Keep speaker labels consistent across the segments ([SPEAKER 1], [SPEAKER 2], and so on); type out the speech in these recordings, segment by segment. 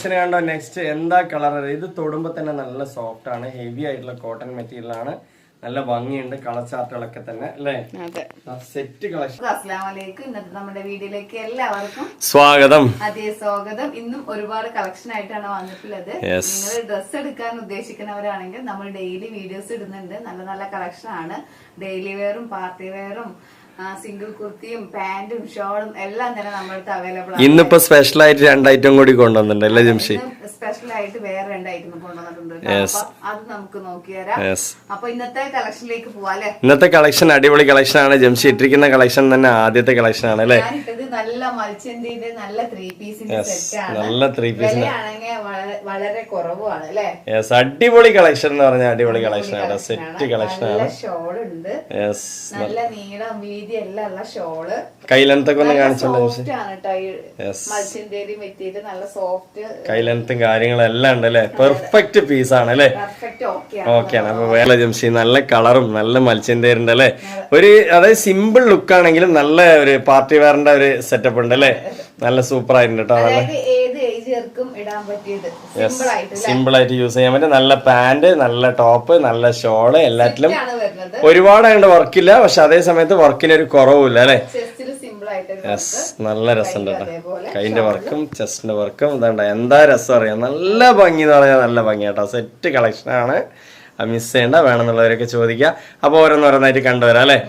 [SPEAKER 1] കണ്ടോ നെക്സ്റ്റ് എന്താ കളർ ഇത് തൊടുമ്പോ തന്നെ നല്ല സോഫ്റ്റ് ആണ് ഹെവി ആയിട്ടുള്ള കോട്ടൺ മെറ്റീരിയൽ ആണ് നല്ല ഭംഗിയുണ്ട് കളർ ചാർട്ടുകളൊക്കെ തന്നെ അല്ലേ സെറ്റ് കളക്ഷൻ.
[SPEAKER 2] ഇന്നത്തെ നമ്മുടെ വീഡിയോയിലേക്ക് എല്ലാവർക്കും
[SPEAKER 1] സ്വാഗതം.
[SPEAKER 2] അതേ സ്വാഗതം. ഇന്നും ഒരുപാട് കളക്ഷൻ ആയിട്ടാണ് വന്നിട്ടുള്ളത്. നിങ്ങൾ ഡ്രസ്സ് എടുക്കാൻ ഉദ്ദേശിക്കുന്നവരാണെങ്കിൽ നമ്മൾ ഡെയിലി വീഡിയോസ് ഇടുന്നുണ്ട്. നല്ല നല്ല കളക്ഷൻ ആണ്. ഡെയിലി വെയറും പാർട്ടി വെയറും സിംഗിൾ കുർത്തിയും പാന്റും ഷോളും എല്ലാം തന്നെ നമ്മുടെ അവൈലബിൾ ആണ്.
[SPEAKER 1] ഇന്നിപ്പോ സ്പെഷ്യൽ ആയിട്ട് 2 ഐറ്റം കൂടി കൊണ്ടുവന്നിട്ടുണ്ട് അല്ലേ ജംഷി?
[SPEAKER 2] സ്പെഷ്യൽ ആയിട്ട് വേറെ 2 ഐറ്റം കൊണ്ടുവന്നിട്ടുണ്ട്. അത് നമുക്ക് നോക്കിയാരാ. അപ്പൊ ഇന്നത്തെ കളക്ഷനിലേക്ക് പോവാല്ലേ.
[SPEAKER 1] ഇന്നത്തെ കളക്ഷൻ അടിപൊളി കളക്ഷൻ ആണ്. ജംഷി ഇട്ടിരിക്കുന്ന കളക്ഷൻ തന്നെ ആദ്യത്തെ കളക്ഷൻ ആണ് അല്ലേ?
[SPEAKER 2] നല്ല മത്സ്യന്റെ നല്ല 3 പീസിന്റെ സെറ്റ് ആണ്.
[SPEAKER 1] നല്ല 3 പീസ്
[SPEAKER 2] വളരെ കുറവാണ് അല്ലേ?
[SPEAKER 1] അടിപൊളി കളക്ഷൻ എന്ന് പറഞ്ഞാൽ അടിപൊളി കളക്ഷൻ ആണ്. സെറ്റ് കളക്ഷൻ ആണ്.
[SPEAKER 2] ഷോൾ ഉണ്ട് നല്ല നീളം വീതി എല്ലാം ഉള്ള ഷോള്.
[SPEAKER 1] കൈ ലെങ്ത് ഒക്കെ ഒന്ന് കാണിച്ചോളൂ.
[SPEAKER 2] മത്സ്യന്റെ മെറ്റീരിയൽ നല്ല സോഫ്റ്റ്.
[SPEAKER 1] കൈ ലെങ്ത്തും കാര്യങ്ങളെല്ലാം ഉണ്ട് അല്ലെ? പെർഫെക്റ്റ് പീസ് ആണ് അല്ലെ? ഓക്കെയാണ്. അപ്പൊ വേറെ ജംഷി നല്ല കളറും നല്ല മത്സ്യന്തേരുണ്ട് അല്ലെ? അതായത് സിമ്പിൾ ലുക്ക് ആണെങ്കിലും നല്ല ഒരു പാർട്ടി വെയറിന്റെ ഒരു സെറ്റപ്പ് ഉണ്ട് അല്ലെ? നല്ല സൂപ്പർ ആയിട്ടുണ്ട് കേട്ടോ. സിമ്പിൾ ആയിട്ട് യൂസ് ചെയ്യാൻ പറ്റും. നല്ല പാന്റ്, നല്ല ടോപ്പ്, നല്ല ഷോള്, എല്ലാറ്റിലും ഒരുപാട് വർക്കില്ല. പക്ഷെ അതേ സമയത്ത് വർക്കിന് ഒരു കുറവില്ല അല്ലെ? നല്ല രസമുണ്ട് കേട്ടോ. കൈന്റെ വർക്കും ചെസ്റ്റിന്റെ വർക്കും ഇതാണ്ട എന്താ രസം അറിയാം. നല്ല ഭംഗി എന്ന് പറഞ്ഞാൽ നല്ല ഭംഗി കേട്ടോ. സെറ്റ് കളക്ഷൻ ആണ്. മിസ് ചെയ്യണ്ട. വേണമെന്നുള്ളവരൊക്കെ ചോദിക്കുക. അപ്പൊ ഓരോന്നോരോന്നായിട്ട് കണ്ടുവരാം അല്ലെ?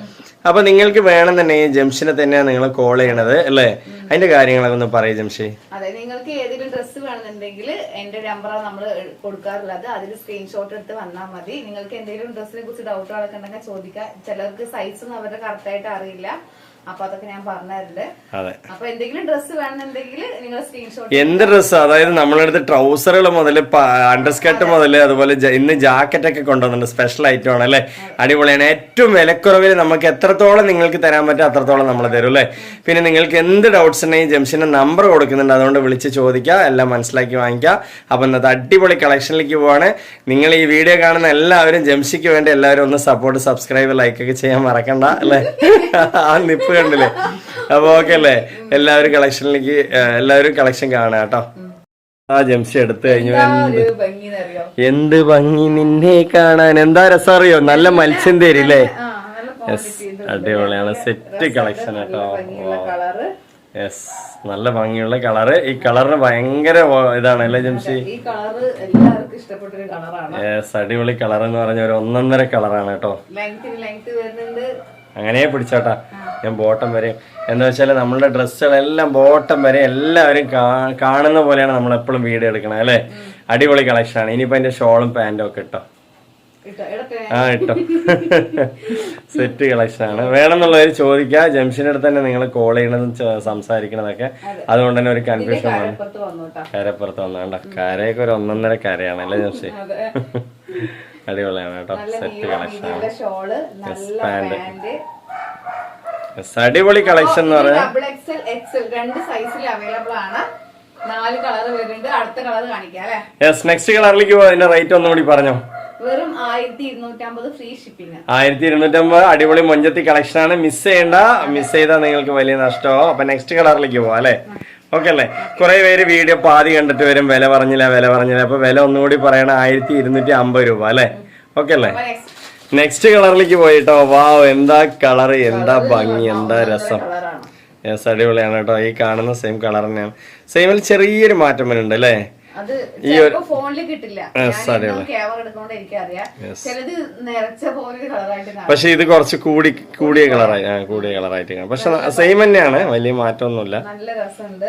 [SPEAKER 1] അപ്പൊ നിങ്ങൾക്ക് വേണമെന്നുണ്ടെങ്കിൽ ജംഷിനെ തന്നെയാണ് നിങ്ങൾ കോൾ ചെയ്യണത് അല്ലേ? അതിന്റെ കാര്യങ്ങളൊക്കെ ഒന്ന് പറയും ജംഷി.
[SPEAKER 2] അതെ, നിങ്ങൾക്ക് ഏതെങ്കിലും ഡ്രസ്സ് വേണമെന്നുണ്ടെങ്കിൽ എന്റെ നമ്പറാണ് നമ്മൾ കൊടുക്കാറുള്ളത്. അതിൽ സ്ക്രീൻഷോട്ട് എടുത്ത് വന്നാൽ മതി. നിങ്ങൾക്ക് എന്തെങ്കിലും ഡ്രസ്സിനെ കുറിച്ച് ഡൗട്ടുകളൊക്കെ ഉണ്ടെങ്കിൽ ചോദിക്കാം. ചിലർക്ക് സൈസൊന്നും അവരുടെ കറക്റ്റ് ആയിട്ട് അറിയില്ല. അപ്പൊ അതൊക്കെ ഞാൻ പറഞ്ഞിട്ടുണ്ട്. അപ്പൊ എന്തെങ്കിലും ഡ്രസ്സ് വേണമെന്നുണ്ടെങ്കിൽ നിങ്ങൾ സ്ക്രീൻഷോട്ട്.
[SPEAKER 1] എന്ത് ഡ്രസ്സ്, അതായത് നമ്മളടുത്ത് ട്രൗസറുകൾ മുതൽ അണ്ടർസ്കർട്ട് മുതൽ അതുപോലെ ഇന്ന് ജാക്കറ്റ് ഒക്കെ കൊണ്ടുവന്നിട്ടുണ്ട്. സ്പെഷ്യൽ ഐറ്റം ആണ് അല്ലെ? അടിപൊളിയാണ്. ഏറ്റവും വിലക്കുറവിൽ നമുക്ക് എത്രത്തോളം നിങ്ങൾക്ക് തരാൻ പറ്റും അത്രത്തോളം നമ്മൾ തരും അല്ലെ? പിന്നെ നിങ്ങൾക്ക് എന്ത് ഡൗട്ട്സ് ഉണ്ടെങ്കിൽ ജംഷന്റെ നമ്പർ കൊടുക്കുന്നുണ്ട്. അതുകൊണ്ട് വിളിച്ച് ചോദിക്കുക, എല്ലാം മനസ്സിലാക്കി വാങ്ങിക്കുക. അപ്പൊ ഇന്നത്തെ അടിപൊളി കളക്ഷനിലേക്ക് പോവാണ്. നിങ്ങൾ ഈ വീഡിയോ കാണുന്ന എല്ലാവരും ജംഷിക്ക് വേണ്ടി എല്ലാവരും ഒന്ന് സപ്പോർട്ട്, സബ്സ്ക്രൈബ്, ലൈക്ക് ഒക്കെ ചെയ്യാൻ മറക്കണ്ട അല്ലെ? ആ നിപ്പ് കണ്ടില്ലേ? അപ്പൊ ഓക്കെ അല്ലേ? എല്ലാവരും കളക്ഷൻ കാണാം കേട്ടോ. ആ ജംഷി എടുത്തു കഴിഞ്ഞു. എന്ത് ഭംഗി നിന്നെ കാണാൻ. എന്താ രസം അറിയോ? നല്ല മത്സ്യം തരില്ലേ? അടിപൊളിയാണ്. സെറ്റ് കളക്ഷൻ കേട്ടോ. യെസ്, നല്ല ഭംഗിയുള്ള കളറ്. ഈ കളറിന് ഭയങ്കര ഇതാണ് അല്ലേ ജംഷി? യെസ്, അടിപൊളി കളർ എന്ന് പറഞ്ഞ ഒരു 1.5 കളറാണ് കേട്ടോ. അങ്ങനെ പിടിച്ചോട്ടാ. ഞാൻ ബോട്ടം വരെ എന്താ വെച്ചാൽ നമ്മളുടെ ഡ്രസ്സുകളെല്ലാം ബോട്ടം വരെ എല്ലാവരും കാണുന്ന പോലെയാണ് നമ്മൾ എപ്പോഴും വീഡിയോ എടുക്കണം അല്ലെ? അടിപൊളി കളക്ഷൻ ആണ്. ഇനിയിപ്പോ അതിന്റെ ഷോളും പാന്റും ഒക്കെ ഇട്ടോ. ഇട്ടോ. സെറ്റ് കളക്ഷൻ ആണ്. വേണമെന്നുള്ളവർ ചോദിക്കുക. ജംഷന്റെ അടുത്ത് തന്നെ നിങ്ങൾ കോൾ ചെയ്യണതും സംസാരിക്കണതൊക്കെ. അതുകൊണ്ട് തന്നെ ഒരു കൺഫ്യൂഷൻ വന്നു. കരപ്പുറത്ത് വന്നാണ്ട. കരയൊക്കെ ഒരു 1.5 കരയാണ് അല്ലേ ജംഷി? അടിപൊളിയാണ് കേട്ടോ. സെറ്റ് കളക്ഷൻ ആണ്. പാന്റ് അടിപൊളി കളക്ഷൻ എന്ന് പറഞ്ഞാൽ നെക്സ്റ്റ് കളറിലേക്ക് പോവാ. അതിന്റെ റേറ്റ് ഒന്നുകൂടി പറഞ്ഞോ.
[SPEAKER 2] വെറും 1250 ഫ്രീ ഷിപ്പിംഗ്.
[SPEAKER 1] 1250 അടിപൊളി മൊഞ്ചത്തി കളക്ഷൻ ആണ്. മിസ് ചെയ്യണ്ട. മിസ് ചെയ്താൽ നിങ്ങൾക്ക് വലിയ നഷ്ടമോ. അപ്പൊ നെക്സ്റ്റ് കളറിലേക്ക് പോവാ അല്ലെ? ഓക്കെ അല്ലേ? കുറെ പേര് വീഡിയോ പാതി കണ്ടിട്ട് വരും വില പറഞ്ഞില്ല. അപ്പൊ വില ഒന്നുകൂടി പറയണ 1250 രൂപ അല്ലെ? ഓക്കെ അല്ലേ? നെക്സ്റ്റ് കളറിലേക്ക് പോയിട്ടോ. വാവ്, എന്താ കളർ, എന്താ ഭംഗി, എന്താ രസം. യെസ്, അടിപൊളിയാണ് കേട്ടോ. ഈ കാണുന്ന സെയിം കളർ തന്നെയാണ്. സെയിമിൽ ചെറിയൊരു മാറ്റം വരുന്നുണ്ട് അല്ലേ? ഈ ഒരു പക്ഷെ ഇത് കുറച്ച് കൂടിയ കളറായിട്ട് കാണാം. പക്ഷെ സെയിം തന്നെയാണ്, വലിയ മാറ്റമൊന്നുമില്ല.
[SPEAKER 2] നല്ല രസമുണ്ട്.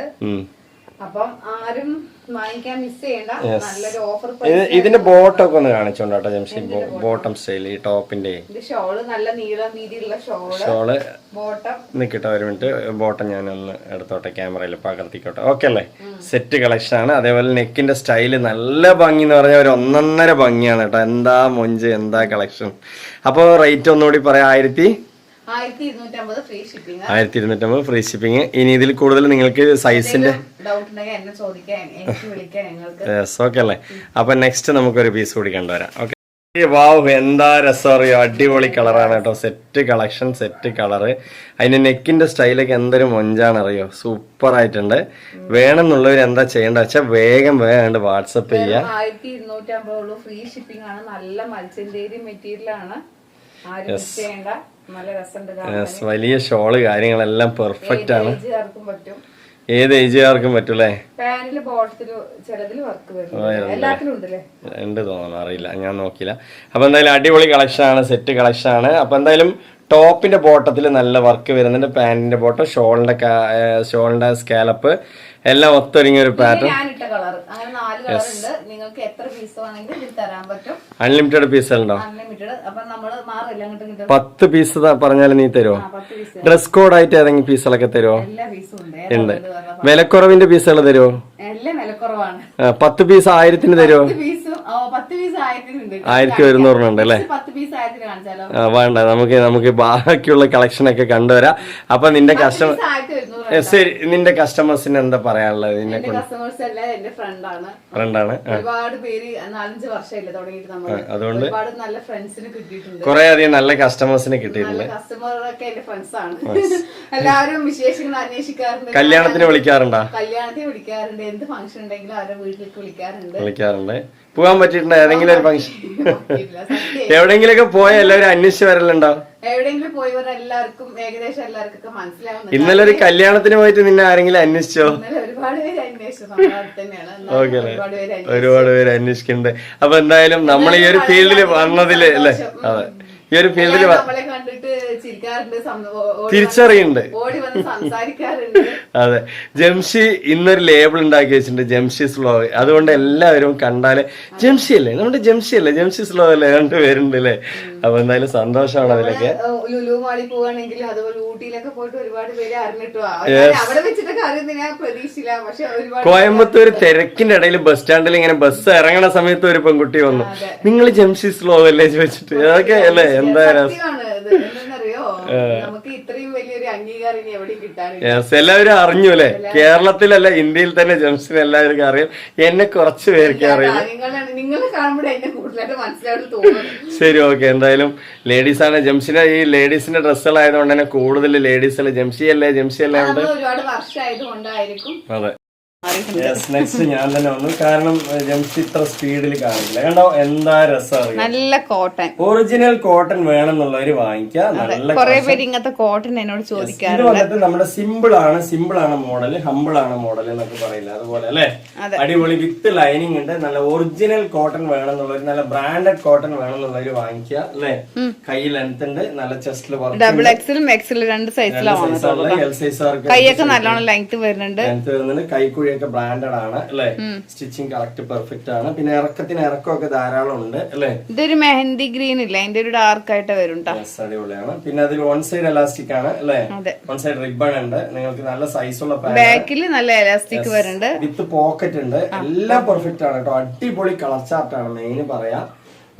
[SPEAKER 2] അപ്പം ആരും വാങ്ങിക്കാൻ മിസ് ചെയ്യണ്ട. നല്ലൊരു ഓഫർ.
[SPEAKER 1] ഇതിന്റെ ബോട്ടം ഒക്കെ ഒന്ന് കാണിച്ചോണ്ടോ ജംഷി? ബോട്ടം സ്റ്റൈൽ ഈ ടോപ്പിന്റെ
[SPEAKER 2] ഷോള് നല്ല നീളം വീതിയുള്ള
[SPEAKER 1] ഷോള്.
[SPEAKER 2] ബോട്ടം
[SPEAKER 1] നിക്കട്ടെ ഒരു മിനിറ്റ്. ബോട്ടം ഞാനൊന്ന് എടുത്തോട്ടെ, ക്യാമറയിൽ പകർത്തിക്കോട്ടെ. ഓക്കെ അല്ലേ? സെറ്റ് കളക്ഷൻ ആണ്. അതേപോലെ നെക്കിന്റെ സ്റ്റൈല് നല്ല ഭംഗി എന്ന് പറഞ്ഞാൽ ഒരു 1.5 ഭംഗിയാണ് കേട്ടോ. എന്താ മൊഞ്ച്, എന്താ കളക്ഷൻ. അപ്പൊ റേറ്റ് ഒന്നുകൂടി പറയാം.
[SPEAKER 2] 1250
[SPEAKER 1] ഫ്രീ ഷിപ്പിംഗ്. ഇനി ഇതിൽ കൂടുതൽ നിങ്ങൾക്ക് സൈസിന്റെ ഓക്കെ അല്ലേ? അപ്പൊ നെക്സ്റ്റ് നമുക്കൊരു പീസ് കൂടി കണ്ടുവരാം. ഓക്കെ. വാവ്, എന്താ രസം അറിയോ, അടിപൊളി കളറാണ് കേട്ടോ. Set collection, set colour. അതിന്റെ നെക്കിന്റെ സ്റ്റൈലൊക്കെ എന്തൊരു മൊഞ്ചാണ് അറിയോ, സൂപ്പർ ആയിട്ടുണ്ട്. വേണമെന്നുള്ളവർ എന്താ ചെയ്യേണ്ട വെച്ചാൽ വേഗം വേഗം വാട്സപ്പ് ചെയ്യാം.
[SPEAKER 2] 1250 ഫ്രീ ഷിപ്പിംഗ് ആണ്. നല്ല മത്സ്യന്തേരി മെറ്റീരിയൽ ആണ്. ആരും മിസ് ചെയ്യണ്ട. നല്ല രസമുണ്ട്.
[SPEAKER 1] വലിയ ഷോള് കാര്യങ്ങളെല്ലാം പെർഫെക്റ്റ് ആണ്.
[SPEAKER 2] പറ്റും,
[SPEAKER 1] ഏത് ഏജുകാർക്കും പറ്റൂലേ.
[SPEAKER 2] പാന്റില് ബോട്ടത്തില് ചിലതില് വർക്ക് വരും, എല്ലാത്തിലും ഉണ്ടല്ലേ.
[SPEAKER 1] ഉണ്ട് തോന്നുന്നു, അറിയില്ല, ഞാൻ നോക്കിയില്ല. അപ്പൊ എന്തായാലും അടിപൊളി കളക്ഷൻ ആണ്, സെറ്റ് കളക്ഷൻ ആണ്. അപ്പൊ എന്തായാലും ടോപ്പിന്റെ ബോട്ടത്തിൽ നല്ല വർക്ക് വരുന്നുണ്ട്. പാന്റിന്റെ ബോട്ടം, ഷോളിന്റെ സ്കാലപ്പ് എല്ലാം ഒത്തൊരുങ്ങിയ ഒരു പാറ്റേൺ.
[SPEAKER 2] ഞാനിട്ട കളർ അങ്ങനെ 4 കളർ ഉണ്ട്. നിങ്ങൾക്ക് എത്ര പീസ് വേണമെങ്കിലും ഇതിൽ തരാൻ പറ്റും.
[SPEAKER 1] അൺലിമിറ്റഡ് പീസ് ഉണ്ടോ?
[SPEAKER 2] അൺലിമിറ്റഡ്. അപ്പൊ നമ്മള് മാറില്ല, അങ്ങോട്ട്
[SPEAKER 1] 10 പീസ് പറഞ്ഞാൽ നീ തരുമോ?
[SPEAKER 2] 10 പീസ്.
[SPEAKER 1] ഡ്രസ് കോഡ് ആയിട്ട് ഏതെങ്കിലും പീസുകളൊക്കെ തരുമോ?
[SPEAKER 2] എല്ലാ പീസും ഉണ്ട്.
[SPEAKER 1] ഉണ്ട്. വിലക്കുറവിന്റെ പീസുകൾ തരുമോ?
[SPEAKER 2] എല്ലാം വിലക്കുറവാണ്.
[SPEAKER 1] 10 പീസ് 1000-ന് തരുമോ?
[SPEAKER 2] 10 പീസ് 1000-ന്
[SPEAKER 1] 1100 അല്ലേ?
[SPEAKER 2] 10 പീസ് 1000-ന് കാണിച്ചാലോ?
[SPEAKER 1] വേണ്ട, നമുക്ക് ബാക്കിയുള്ള കളക്ഷൻ ഒക്കെ കണ്ടുവരാം. അപ്പൊ നിന്റെ കസ്റ്റമർ, ശരി, നിന്റെ കസ്റ്റമേഴ്സിന് എന്താ പറയാനുള്ളത്?
[SPEAKER 2] കസ്റ്റമേഴ്സ് എല്ലാം എന്റെ ഫ്രണ്ടാണ്. ഒരുപാട് പേര് 4-5 വർഷമായില്ലേ തുടങ്ങിയിട്ട് നമ്മൾ.
[SPEAKER 1] അതുകൊണ്ട്
[SPEAKER 2] ഒരുപാട് നല്ല ഫ്രണ്ട്സിന് കിട്ടിയിട്ടുണ്ട്.
[SPEAKER 1] കുറെ അധികം നല്ല കസ്റ്റമേഴ്സിന് കിട്ടിയിട്ടുണ്ട്.
[SPEAKER 2] കസ്റ്റമറൊക്കെ എന്റെ ഫ്രണ്ട്സ് ആണ്. എല്ലാവരും വിശേഷങ്ങൾ അന്വേഷിക്കാറുണ്ട്.
[SPEAKER 1] കല്യാണത്തിന് വിളിക്കാറുണ്ടോ?
[SPEAKER 2] കല്യാണത്തിന് വിളിക്കാറുണ്ട്. എന്ത് ഫംഗ്ഷൻ ഉണ്ടെങ്കിലും അവരുടെ വീട്ടിലേക്ക് വിളിക്കാറുണ്ട്.
[SPEAKER 1] പോകാൻ പറ്റിയിട്ടുണ്ടോ ഏതെങ്കിലും ഒരു ഫംഗ്ഷൻ? എവിടെയെങ്കിലൊക്കെ പോയ എല്ലാവരും അന്വേഷിച്ച് വരലുണ്ടോ?
[SPEAKER 2] എവിടെയെങ്കിലും പോയവരെല്ലാവർക്കും ഏകദേശം എല്ലാവർക്കും മനസ്സിലാവുന്നുണ്ട്.
[SPEAKER 1] ഇന്നലെ ഒരു കല്യാണത്തിന് പോയിട്ട് നിന്നെ ആരെങ്കിലും അന്വേഷിച്ചോ?
[SPEAKER 2] ഒരുപാട് പേര് അന്വേഷിച്ചു.
[SPEAKER 1] ഒരുപാട് പേര് അന്വേഷിക്കുന്നുണ്ട്. അപ്പൊ എന്തായാലും നമ്മൾ ഈ ഒരു ഫീൽഡിൽ വന്നതില് അല്ലേ, അതെ, ഈ ഒരു ഫീൽഡിൽ
[SPEAKER 2] നമ്മളെ കണ്ടിട്ട് ചിരിക്കാറുണ്ട്,
[SPEAKER 1] തിരിച്ചറിയുന്നുണ്ട്.
[SPEAKER 2] ഓടി വന്ന് സംസാരിക്കാറുണ്ട്.
[SPEAKER 1] അതെ, ജംഷി ഇന്നൊരു ലേബിൾ ഉണ്ടാക്കി വെച്ചിട്ടുണ്ട്, ജംഷി സ്ലോ. അതുകൊണ്ട് എല്ലാവരും കണ്ടാല് ജംഷി അല്ലേ, നമ്മുടെ ജംഷി അല്ലേ, ജംഷി സ്ലോ അല്ലേ, 2 പേരുണ്ട് അല്ലേ. അപ്പൊ എന്തായാലും സന്തോഷമാണ് അതിലൊക്കെ.
[SPEAKER 2] ലുലു മാളിൽ പോവാണെങ്കിൽ അതുപോലെ ഊട്ടിയിലൊക്കെ പോയിട്ട് ഒരുപാട് പേര് അറിഞ്ഞിട്ടു. അവിടെ വെച്ചിട്ടൊക്കെ അറിയുന്ന ഞാൻ പ്രതീക്ഷിച്ചില്ല. പക്ഷെ ഒരുപാട്
[SPEAKER 1] കോയമ്പത്തൂർ തിരക്കിന്റെ ഇടയിൽ ബസ് സ്റ്റാൻഡിൽ ഇങ്ങനെ ബസ് ഇറങ്ങണ സമയത്ത് ഒരു പെൺകുട്ടി വന്നു, നിങ്ങൾ ജംഷി സ്ലോ അല്ലേ ചോദിച്ചിട്ട്. അതൊക്കെ അല്ലേ, എന്തായാലും
[SPEAKER 2] എന്തെന്നറിയോ, നമുക്ക് ഇത്രയും വലിയൊരു അംഗീകാരം ഇനി എവിടെയും കിട്ടാനില്ല.
[SPEAKER 1] എല്ലാവരും അറിഞ്ഞു അല്ലെ, കേരളത്തിലല്ല ഇന്ത്യയിൽ തന്നെ ജംഷിന് എല്ലാവർക്കും അറിയാം. എന്നെ കുറച്ച് പേർക്ക് അറിയാം.
[SPEAKER 2] നിങ്ങളെ കാണുമ്പോഴേ എന്നെ കൂടുതലായിട്ട് മനസ്സിലായിട്ട് തോന്നുന്നു.
[SPEAKER 1] ശരി, ഓക്കെ. എന്തായാലും ലേഡീസ് ആണ് ജംഷിന്, ഈ ലേഡീസിന്റെ ഡ്രസ്സുകളായതുകൊണ്ട് തന്നെ കൂടുതൽ ലേഡീസ് അല്ലേ, ജംഷി അല്ലേ ഉണ്ട്.
[SPEAKER 2] ഒരുപാട് വർഷമായതുകൊണ്ടായിരിക്കും.
[SPEAKER 1] അതെ. നെക്സ്റ്റ് ഞാൻ തന്നെ വന്നു, കാരണം ജംഷി ഇത്ര സ്പീഡിൽ കാണില്ല. കണ്ടോ എന്താ രസം,
[SPEAKER 2] നല്ല കോട്ടൺ,
[SPEAKER 1] ഒറിജിനൽ കോട്ടൺ വേണമെന്നുള്ളവര് വാങ്ങിക്കാം. നല്ല
[SPEAKER 2] കുറെ പേര് ഇങ്ങനത്തെ കോട്ടൺ എന്നോട് ചോദിക്കാറുണ്ട്.
[SPEAKER 1] ഇത് വന്നിട്ട് നമ്മുടെ സിമ്പിൾ ആണ് മോഡൽ, ഹമ്പിൾ ആണ് മോഡൽ എന്നൊക്കെ പറയില്ല, അതുപോലെ അല്ലെ. അടിപൊളി വിത്ത് ലൈനിങ് ഉണ്ട്. നല്ല ഒറിജിനൽ കോട്ടൺ വേണമെന്നുള്ളവര്, നല്ല ബ്രാൻഡഡ് കോട്ടൺ വേണമെന്നുള്ളവര് വാങ്ങിക്കുക അല്ലെ. കൈ ലെങ്ത് ഉണ്ട്, നല്ല ചെസ്റ്റിൽ വർക്ക്,
[SPEAKER 2] ഡബിൾ എക്സലും എക്സലും 2 സൈസിലാണ്.
[SPEAKER 1] എൽ സൈസുകാർക്ക്
[SPEAKER 2] കൈയൊക്കെ നല്ലോണം ലെങ്ത് വരുന്നുണ്ട്.
[SPEAKER 1] കൈക്കുഴി ബ്രാൻഡഡ് ആണ് അല്ലെ. സ്റ്റിച്ചിങ് കറക്റ്റ് പെർഫെക്റ്റ് ആണ്. പിന്നെ ഇറക്കമൊക്കെ ധാരാളം ഉണ്ട് അല്ലെ.
[SPEAKER 2] ഇതൊരു മെഹന്തി ഗ്രീൻ ഇല്ല, അതിന്റെ ഒരു ഡാർക്ക് ആയിട്ട് വരും.
[SPEAKER 1] അടിപൊളിയാണ്. പിന്നെ അതിൽ 1 സൈഡ് എലാസ്റ്റിക് ആണ് അല്ലെ, 1 സൈഡ് റിബൺ ഉണ്ട്. നിങ്ങൾക്ക് നല്ല സൈസുള്ള
[SPEAKER 2] ബാക്കിൽ നല്ല എലാസ്റ്റിക് വരുന്നുണ്ട്,
[SPEAKER 1] വിത്ത് പോക്കറ്റ് ഉണ്ട്. എല്ലാം പെർഫെക്റ്റ് ആണ് കേട്ടോ. അടിപൊളി കളർ ചാർട്ടാണ് മെയിൻ പറയാ.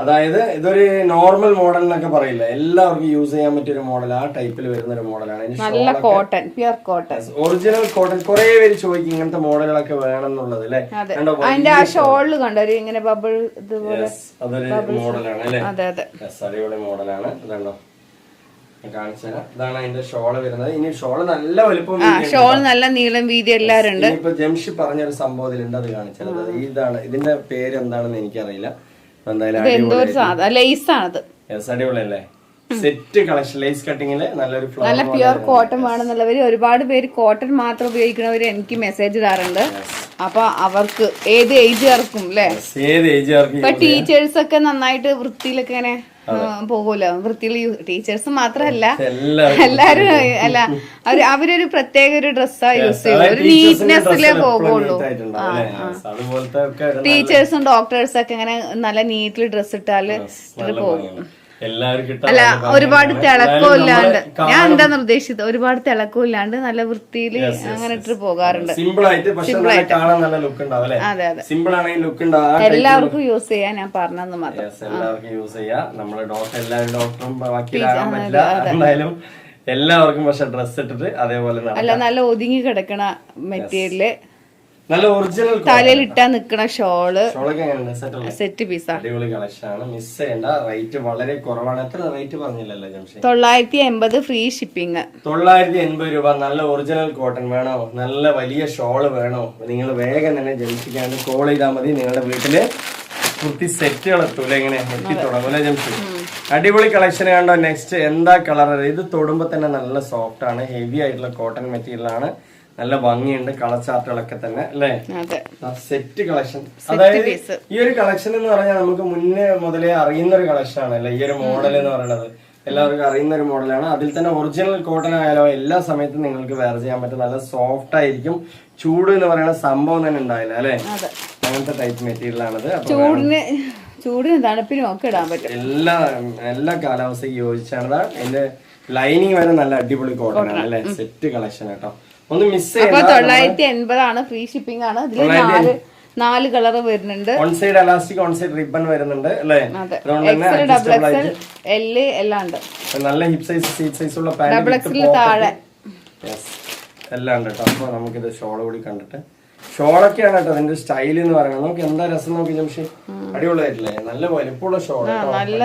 [SPEAKER 1] അതായത് ഇതൊരു നോർമൽ മോഡൽ എന്നൊക്കെ പറയില്ല, എല്ലാവർക്കും യൂസ് ചെയ്യാൻ പറ്റിയ ഒരു മോഡൽ, ആ ടൈപ്പിൽ വരുന്ന ഒരു മോഡലാണ്.
[SPEAKER 2] നല്ല cotton, pure cotton,
[SPEAKER 1] original cotton. കുറെ പേര് ചോദിക്കും ഇങ്ങനത്തെ മോഡലുകളൊക്കെ വേണം എന്നുള്ളത് അല്ലെ.
[SPEAKER 2] അതിന്റെ ആ ഷോളിൽ കണ്ടോ ഇങ്ങനെ ബബിൾ,
[SPEAKER 1] അതൊരു മോഡലാണ് അല്ലെ. അടിപൊളി മോഡലാണ്. ഇതുണ്ടോ, കാണിച്ചുതരാം. ഇതാണ് അതിന്റെ ഷോള് വരുന്നത്. ഇനി ഷോള് നല്ല വലുപ്പം,
[SPEAKER 2] ഷോൾ നല്ല നീളം വീതി എല്ലാരും ഉണ്ട്.
[SPEAKER 1] ഇപ്പൊ ജംഷി പറഞ്ഞൊരു സംഭവത്തിലുണ്ട്, അത് കാണിച്ചത്. ഇതാണ് ഇതിന്റെ പേര് എന്താണെന്ന് എനിക്കറിയില്ല. അടിപൊളിയല്ലേ, സെറ്റ് കളക്ഷൻ, ലേസ് കട്ടിങ്ങില് നല്ലൊരു
[SPEAKER 2] നല്ല പ്യുർ കോട്ടൺ വേണമെന്നുള്ളവര്, ഒരുപാട് പേര് കോട്ടൺ മാത്രം ഉപയോഗിക്കുന്നവര് എനിക്ക് മെസ്സേജ് ഇടാറുണ്ട്. അപ്പൊ അവർക്ക് ഏത് ഏജുകാർക്കും അല്ലെ, ഇപ്പൊ ടീച്ചേഴ്സ് ഒക്കെ നന്നായിട്ട് വൃത്തിയിലൊക്കെ ഇങ്ങനെ പോകൂല. വൃത്തിയിൽ ടീച്ചേഴ്സ് മാത്രല്ല എല്ലാരും അല്ല, അവരൊരു പ്രത്യേക ഒരു ഡ്രസ്സാ യൂസ് ചെയ്യുള്ളൂ, ഒരു നീറ്റ്നെസ്സിലേ പോകുള്ളൂ. ടീച്ചേഴ്സും ഡോക്ടേഴ്സും ഒക്കെ ഇങ്ങനെ നല്ല നീറ്റിൽ ഡ്രസ് ഇട്ടാല് പോകും. അല്ല, ഒരുപാട് തിളക്കം ഇല്ലാണ്ട്, ഞാൻ എന്താന്ന് ഉദ്ദേശിച്ചത്, ഒരുപാട് തിളക്കം ഇല്ലാണ്ട് നല്ല വൃത്തിയിൽ അങ്ങനെ ഇട്ട് പോകാറുണ്ട്. അതെ അതെ, എല്ലാവർക്കും യൂസ് ചെയ്യാൻ ഞാൻ പറഞ്ഞെന്ന് മാത്രം.
[SPEAKER 1] എല്ലാവർക്കും പക്ഷെ ഡ്രസ് ഇട്ടിട്ട് അതേപോലെ
[SPEAKER 2] അല്ല, നല്ല ഒതുങ്ങി കിടക്കണ മെറ്റീരിയല്,
[SPEAKER 1] നല്ല ഒറിജിനൽ
[SPEAKER 2] തലയിൽ ഇട്ടാ നിക്കണ ഷോള്
[SPEAKER 1] ഷോളൊക്കെ എങ്ങനെയുണ്ട്? സെറ്റ് അല്ലേ?
[SPEAKER 2] സെറ്റ് പീസാ.
[SPEAKER 1] അടിപൊളി കളക്ഷൻ ആണ്, മിസ് ചെയ്യണ്ട. റേറ്റ് വളരെ കുറവാണ്. എത്ര റേറ്റ് പറഞ്ഞില്ലല്ലോ ജംഷി?
[SPEAKER 2] 980 free shipping.
[SPEAKER 1] 980 രൂപ. നല്ല ഒറിജിനൽ കോട്ടൺ വേണോ, നല്ല വലിയ ഷോള് വേണോ, നിങ്ങൾ വേഗം തന്നെ ജംഷിക്കാണ്ട് കോൾ ചെയ്താൽ മതി. നിങ്ങളുടെ വീട്ടില് കുർത്തി സെറ്റുകൾ എത്തൂല, ഇങ്ങനെ എത്തി തുടങ്ങൂല ജംഷി. അടിപൊളി കളക്ഷൻ കണ്ടോ. നെക്സ്റ്റ് എന്താ കളർ? ഇത് തൊടുമ്പോ തന്നെ നല്ല സോഫ്റ്റ് ആണ്, ഹെവി ആയിട്ടുള്ള കോട്ടൺ മെറ്റീരിയൽ ആണ്, നല്ല ഭംഗിയുണ്ട്. കളർ ചാർട്ടുകളൊക്കെ തന്നെ അല്ലേ? Set collection. അതായത് ഈ ഒരു കളക്ഷൻ എന്ന് പറഞ്ഞാൽ നമുക്ക് മുന്നേ മുതലേ അറിയുന്ന ഒരു കളക്ഷൻ ആണ് അല്ലെ? ഈ ഒരു മോഡൽ എന്ന് പറയുന്നത് എല്ലാവർക്കും അറിയുന്ന ഒരു മോഡലാണ്. അതിൽ തന്നെ ഒറിജിനൽ കോട്ടൺ ആയാലോ എല്ലാ സമയത്തും നിങ്ങൾക്ക് വെയർ ചെയ്യാൻ പറ്റും. നല്ല സോഫ്റ്റ് ആയിരിക്കും. ചൂട് എന്ന് പറയുന്ന സംഭവം തന്നെ ഉണ്ടായില്ല അല്ലെ? അങ്ങനത്തെ ടൈപ്പ് മെറ്റീരിയൽ ആണത്.
[SPEAKER 2] ചൂടിന് തണുപ്പിനും ഒക്കെ ഇടാൻ പറ്റും.
[SPEAKER 1] എല്ലാ കാലാവസ്ഥയ്ക്ക് യോജിച്ചാണ്. എന്റെ ലൈനിങ് വരെ നല്ല അടിപൊളി കോട്ടൺ ആണ് അല്ലെ? സെറ്റ് കളക്ഷൻ കേട്ടോ. ഒന്ന് മിസ് ചെയ്യാം.
[SPEAKER 2] 980 ആണ്, ഫ്രീ ഷിപ്പിംഗ് ആണ്. ഇതിൽ 4 കളർ വരുന്നുണ്ട്.
[SPEAKER 1] On side elastic, on side ribbon വരുന്നുണ്ട് അല്ലേ?
[SPEAKER 2] എല് എല്ലാം ഉണ്ട്.
[SPEAKER 1] നല്ല ഹിപ് സൈസ്, സീറ്റ് സൈസ് ഉള്ള പാന്റ്
[SPEAKER 2] താഴെ
[SPEAKER 1] എല്ലാം ഉണ്ട് കേട്ടോ. അപ്പൊ നമുക്കിത് ഷോള് കൂടി കണ്ടിട്ട്, ഷോളൊക്കെയാണ് കേട്ടോ അതിന്റെ സ്റ്റൈൽ എന്ന് പറയുന്നത്. നമുക്ക് എന്താ രസം നോക്കി ജംഷി, അടിപൊളിയായിട്ടില്ലേ? നല്ല വലിപ്പമുള്ള ഷോള്,
[SPEAKER 2] നല്ല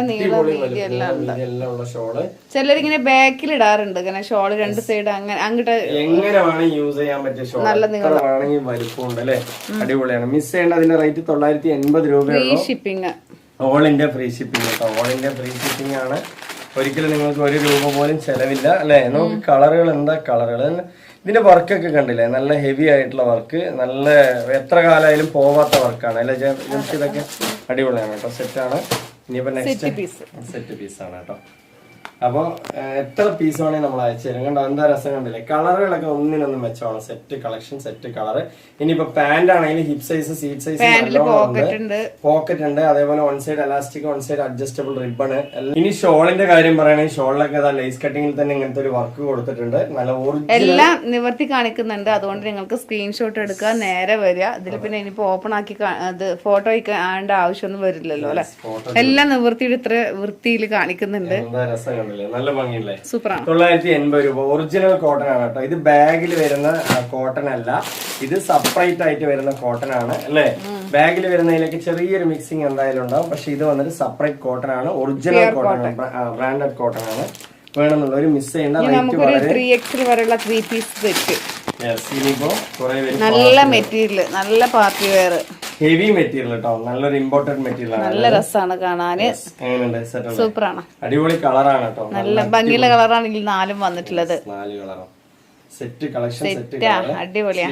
[SPEAKER 1] എല്ലാം ഉള്ള ഷോള്.
[SPEAKER 2] ചിലരിങ്ങനെ ബാക്കിൽ ഇടാറുണ്ട് ഇങ്ങനെ ഷോള് രണ്ട് സൈഡ്, അങ്ങനെ അങ്ങോട്ട്
[SPEAKER 1] എങ്ങനെ വേണമെങ്കിൽ യൂസ് ചെയ്യാൻ പറ്റിയ ഷോൾ, വേണമെങ്കിൽ വലിപ്പമുണ്ട് അല്ലെ? അടിപൊളിയാണ്. മിസ് ചെയ്യേണ്ട. അതിന്റെ റേറ്റ് 980 രൂപയുള്ളൂ.
[SPEAKER 2] Shipping,
[SPEAKER 1] all India free shipping കേട്ടോ. ഓൾ ഇന്ത്യ ഫ്രീ ഷിപ്പിംഗ് ആണ്. ഒരിക്കലും നിങ്ങൾക്ക് 1 രൂപ പോലും ചെലവില്ല അല്ലെ? നമുക്ക് കളറുകൾ എന്താ കളറുകൾ. ഇതിന്റെ വർക്കൊക്കെ കണ്ടില്ലേ? നല്ല ഹെവി ആയിട്ടുള്ള വർക്ക്, നല്ല എത്ര കാലമായാലും പോവാത്ത വർക്കാണ് അല്ലെ? ഇതൊക്കെ അടിപൊളിയാണ് കേട്ടോ. സെറ്റാണ്. ഇനിയിപ്പോ നെക്സ്റ്റ് സെറ്റ് പീസാണ് കേട്ടോ. അപ്പൊ എത്ര പീസ് വേണമെങ്കിൽ നമ്മൾ അയച്ചു തരും. കണ്ടോ എന്താ രസം കണ്ടില്ലേ? കളറുകളൊക്കെ ഒന്നിനൊന്നും മെച്ചമാണ്. Set collection, set colour. ഇനിയിപ്പോ പാന്റ് ആണെങ്കിൽ hip size, seat size, pocket ഉണ്ട്. അതേപോലെ on side elastic, on side adjustable ribbon. ഇനി ഷോളിന്റെ കാര്യം പറയുകയാണെങ്കിൽ ഷോളിലൊക്കെ ലേസ് കട്ടിങ്ങിൽ തന്നെ ഇങ്ങനത്തെ ഒരു വർക്ക് കൊടുത്തിട്ടുണ്ട്. നല്ല
[SPEAKER 2] എല്ലാം നിവർത്തി കാണിക്കുന്നുണ്ട്. അതുകൊണ്ട് നിങ്ങൾക്ക് സ്ക്രീൻഷോട്ട് എടുക്കുക, നേരെ വരിക. ഇതിൽ പിന്നെ ഇനിയിപ്പോ ഓപ്പൺ ആക്കി അത് ഫോട്ടോ കാണേണ്ട ആവശ്യമൊന്നും വരില്ലല്ലോ അല്ലെ? എല്ലാം നിവർത്തിയുടെ ഇത്ര വൃത്തിയിൽ കാണിക്കുന്നുണ്ട്.
[SPEAKER 1] നല്ല ഭംഗിയല്ലേ?
[SPEAKER 2] സൂപ്പറാണ്.
[SPEAKER 1] 980 രൂപ. ഒറിജിനൽ കോട്ടൺ ആണ് കേട്ടോ. ഇത് ബാഗിൽ വരുന്ന കോട്ടൺ അല്ല, ഇത് സെപ്പറേറ്റ് ആയിട്ട് വരുന്ന കോട്ടൺ ആണ് അല്ലെ? ബാഗിൽ വരുന്നതിലേക്ക് ചെറിയൊരു മിക്സിംഗ് എന്തായാലും ഉണ്ടാവും. പക്ഷെ ഇത് വന്നിട്ട് സെപ്പറേറ്റ് കോട്ടൺ ആണ്, ഒറിജിനൽ കോട്ടൺ, ബ്രാൻഡഡ് കോട്ടൺ ആണ്. വേണമെന്നുള്ള ഒരു മിസ് ചെയ്യേണ്ട.
[SPEAKER 2] 3XL വരെയുള്ള 3 പീസ് സെറ്റ്.
[SPEAKER 1] ഇനിയിപ്പോ
[SPEAKER 2] നല്ല മെറ്റീരിയൽ, നല്ല പാർട്ടി വെയർ,
[SPEAKER 1] ഹെവി മെറ്റീരിയൽ കേട്ടോ. നല്ലൊരു ഇമ്പോർട്ടന്റ് മെറ്റീരിയൽ ആണ്.
[SPEAKER 2] നല്ല രസമാണ് കാണാന്. സൂപ്പറാണ്.
[SPEAKER 1] അടിപൊളി കളറാണ് കേട്ടോ.
[SPEAKER 2] നല്ല ഭംഗിയുള്ള കളറാണെങ്കിൽ 4 വന്നിട്ടുള്ളത്.
[SPEAKER 1] 4 കളറും സെറ്റ് കളക്ഷൻ,
[SPEAKER 2] അടിപൊളിയാ.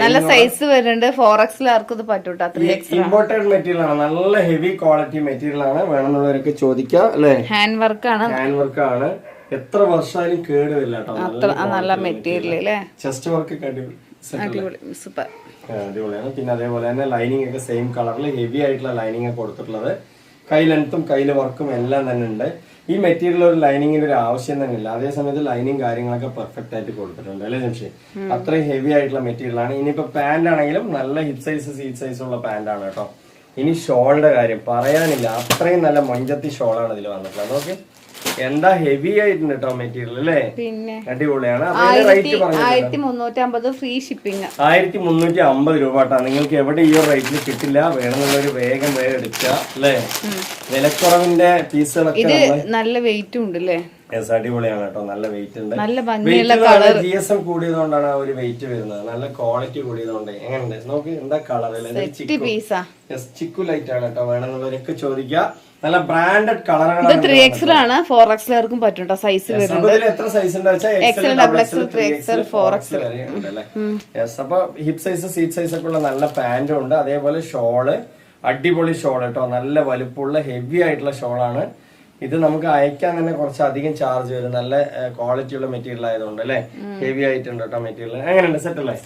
[SPEAKER 1] നല്ല
[SPEAKER 2] സൈസ് വരുന്നുണ്ട്. 4XL ആർക്കും ഇത് പറ്റൂട്ടാ. 3XL
[SPEAKER 1] ഇമ്പോർട്ടന്റ് മെറ്റീരിയൽ ആണ്. നല്ല ഹെവി ക്വാളിറ്റി മെറ്റീരിയൽ ആണ്. വേണമെന്നുള്ളവരൊക്കെ ചോദിക്കാം അല്ലെ?
[SPEAKER 2] ഹാൻഡ് വർക്ക് ആണ്.
[SPEAKER 1] ഹാൻഡ് വർക്ക് ആണ്. എത്ര വർഷമായാലും കേടുവരില്ല കേട്ടോ.
[SPEAKER 2] നല്ല മെറ്റീരിയൽ അല്ലേ?
[SPEAKER 1] ചെസ്റ്റ് വർക്ക്
[SPEAKER 2] അടിപൊളി, സൂപ്പർ,
[SPEAKER 1] അടിപൊളിയാണ്. പിന്നെ അതേപോലെ തന്നെ ലൈനിങ് ഒക്കെ സെയിം കളറിൽ ഹെവി ആയിട്ടുള്ള ലൈനിങ് ഒക്കെ കൊടുത്തിട്ടുള്ളത്. കൈ ലെങ്ത്തും കയ്യിലെ വർക്കും എല്ലാം തന്നെ ഉണ്ട്. ഈ മെറ്റീരിയൽ ഒരു ലൈനിങ്ങിന്റെ ഒരു ആവശ്യം തന്നെ ഇല്ല. അതേസമയത്ത് ലൈനിങ് കാര്യങ്ങളൊക്കെ പെർഫെക്റ്റ് ആയിട്ട് കൊടുത്തിട്ടുണ്ട് അല്ലെ ജംഷി? അത്രയും ഹെവി ആയിട്ടുള്ള മെറ്റീരിയൽ ആണ്. ഇനിയിപ്പോ പാന്റ് ആണെങ്കിലും നല്ല ഹിപ് സൈസ്, സീറ്റ് സൈസ് ഉള്ള പാന്റ് ആണ് കേട്ടോ. ഇനി ഷോളിന്റെ കാര്യം പറയാനില്ല. അത്രയും നല്ല മൊഞ്ചത്തി ഷോളാണ് ഇതിൽ വന്നിട്ടുള്ളത്. ഓക്കെ, എന്താ ഹെവി ആയിട്ടുണ്ട് കേട്ടോ മെറ്റീരിയൽ അല്ലേ?
[SPEAKER 2] പിന്നെ
[SPEAKER 1] അടിപൊളിയാണ്.
[SPEAKER 2] 1350 ഫ്രീ ഷിപ്പിംഗ്.
[SPEAKER 1] 1350 രൂപ കേട്ടോ. നിങ്ങൾക്ക് എവിടെ ഈ ഒരു റേറ്റിൽ കിട്ടില്ല. വേണമെന്നുള്ളൊരു വേഗം എടുക്കുക അല്ലേ? വിലക്കുറവിന്റെ പീസുകളൊക്കെ
[SPEAKER 2] നല്ല വെയിറ്റും ഉണ്ട് അല്ലേ?
[SPEAKER 1] അടിപൊളിയാണ് കേട്ടോ. നല്ല വെയിറ്റ് ഉണ്ട്.
[SPEAKER 2] നല്ല ഭംഗിയുള്ള കളർ.
[SPEAKER 1] GSM കൂടിയതുകൊണ്ടാണ് ആ ഒരു വെയിറ്റ് വരുന്നത്. നല്ല ക്വാളിറ്റി കൂടിയതുകൊണ്ട്. എങ്ങനെയുണ്ട് നോക്കി, എന്താ കളർ? ചിക്കു ലൈറ്റ് ആണ് കേട്ടോ. വേണമെന്നുള്ളവരൊക്കെ ചോദിക്കാം. നല്ല ബ്രാൻഡഡ് കളറുകളാണ്.
[SPEAKER 2] 3XL ആണ്. 4XL ആർക്കും പറ്റും സൈസ് വരുന്നത്.
[SPEAKER 1] എത്ര സൈസ് ഉണ്ട് വെച്ചാൽ
[SPEAKER 2] XL, XXL, 3XL, 4XL
[SPEAKER 1] ഉണ്ടല്ലേ? അപ്പൊ ഹിപ് സൈസ്, സീറ്റ് സൈസ് ഒക്കെ ഉള്ള നല്ല പാന്റും ഉണ്ട്. അതേപോലെ ഷോള്, അടിപൊളി ഷോൾ കേട്ടോ. നല്ല വലുപ്പമുള്ള ഹെവി ആയിട്ടുള്ള ഷോളാണ് ഇത്. നമുക്ക് അയക്കാൻ തന്നെ കുറച്ച് അധികം ചാർജ് വരും. നല്ല ക്വാളിറ്റി ഉള്ള മെറ്റീരിയൽ ആയതുകൊണ്ട് അല്ലെ? ഹെവി ആയിട്ടുണ്ട് കേട്ടോ മെറ്റീരിയൽ. എങ്ങനെയുണ്ട്? സെറ്റ് അല്ലേ?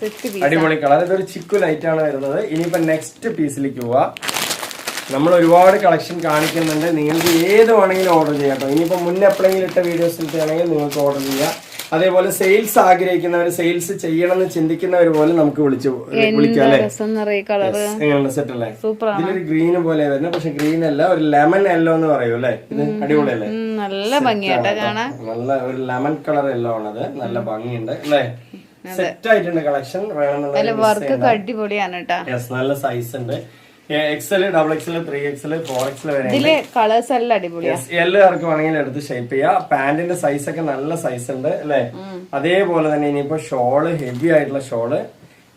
[SPEAKER 1] അടിപൊളി കളർ. ഇതൊരു ചിക്കു ലൈറ്റ് ആണ് വരുന്നത്. ഇനിയിപ്പോ നെക്സ്റ്റ് പീസിലേക്ക് പോവാ. നമ്മൾ ഒരുപാട് കളക്ഷൻ കാണിക്കുന്നുണ്ട്. നിങ്ങൾക്ക് ഏത് വേണമെങ്കിലും ഓർഡർ ചെയ്യാം കേട്ടോ. ഇനിയിപ്പോ മുന്നേ എപ്പോഴെങ്കിലും ഇട്ട വീഡിയോസിലാണെങ്കിൽ നിങ്ങൾക്ക് ഓർഡർ ചെയ്യാം. അതേപോലെ സെയിൽസ് ആഗ്രഹിക്കുന്നവർ, സെയിൽസ് ചെയ്യണമെന്ന് ചിന്തിക്കുന്നവർ പോലെ നമുക്ക് വിളിക്കാം അല്ലേ? സെറ്റ് അല്ലേ? ഇതിലൊരു ഗ്രീൻ പോലെ വരുന്നത്. പക്ഷെ ഗ്രീൻ അല്ല, ഒരു ലെമൺ യെല്ലോ എന്ന് പറയൂ അല്ലേ? ഇത് അടിപൊളിയല്ലേ?
[SPEAKER 2] നല്ല ഭംഗിയായിട്ട് കാണാൻ.
[SPEAKER 1] നല്ല ഒരു ലെമൺ കളർ യെല്ലോ ആണത്. നല്ല ഭംഗിയുണ്ട് അല്ലേ? സെറ്റ് ആയിട്ടുണ്ട് കളക്ഷൻ
[SPEAKER 2] വർക്ക് അടിപൊളിയാണ് കേട്ടോ.
[SPEAKER 1] നല്ല സൈസ് ഉണ്ട്, XL, XXL, 3XL, 4XL വരെ.
[SPEAKER 2] ഇതില് കളേഴ്സ് എല്ലാം അടിപൊളിയാണ്.
[SPEAKER 1] എല്ലാവർക്കും വേണമെങ്കിൽ എടുത്ത് ഷേപ്പ് ചെയ്യാം. പാന്റിന്റെ സൈസ് ഒക്കെ നല്ല സൈസ് ഉണ്ട് അല്ലെ. അതേപോലെ തന്നെ ഇനിയിപ്പോ ഷോള്, ഹെവി ആയിട്ടുള്ള ഷോള്